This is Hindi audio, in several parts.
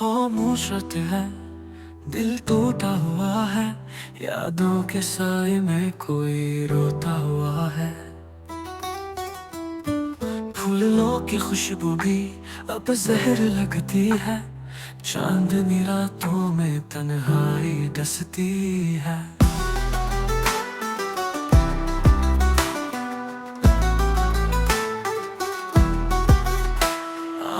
खामोश रहते हैं, दिल टूटा हुआ है, यादों के साए में कोई रोता हुआ है। फूलों की खुशबू भी अब जहर लगती है, चांदनी रातों में तन्हाई डसती है।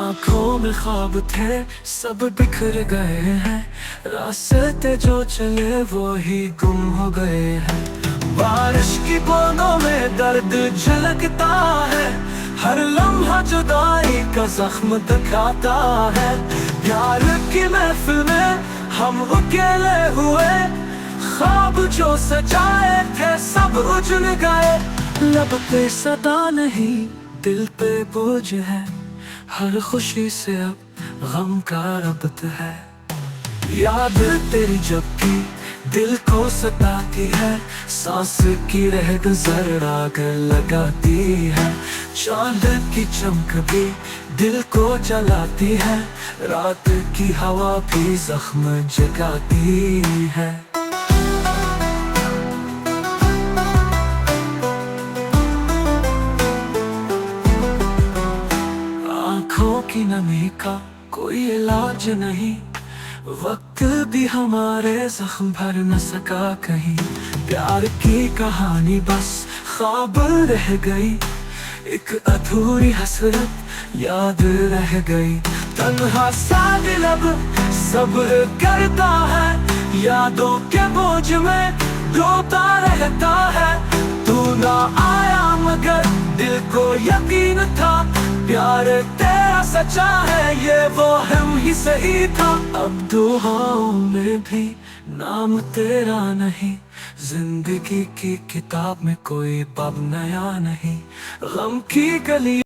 आँखों में ख्वाब थे सब बिखर गए हैं, रास्ते जो चले वो ही गुम हो गए हैं। बारिश की बूंदों में दर्द झलकता है, हर लम्हा जुदाई का जख्म दिखाता है। प्यार की महफिल में हम अकेले हुए, ख्वाब जो सजाए थे सब उजड़ गए। लब पे सदा नहीं, दिल पे बोझ है, हर खुशी से अब गम का रब्त है। याद तेरी जब भी दिल को सताती है, सांस की रहक जरा आग लगाती है। चांद की चमक भी दिल को जलाती है, रात की हवा भी जख्म जगाती है। आँखों की नमी का कोई इलाज नहीं, वक्त भी हमारे जख्म भर न सका कहीं। प्यार की कहानी बस ख्वाब रह गई, एक अधूरी हसरत याद रह गई। तन्हा सा दिल अब सब्र करता है, यादों के बोझ में रोता रहता है। तू ना आया मगर दिल को यकीन था, प्यार तेरा सच्चा है ये वो हम ही सही था। अब दुआओं में भी नाम तेरा नहीं, जिंदगी की किताब में कोई बाब नया नहीं। गम की गली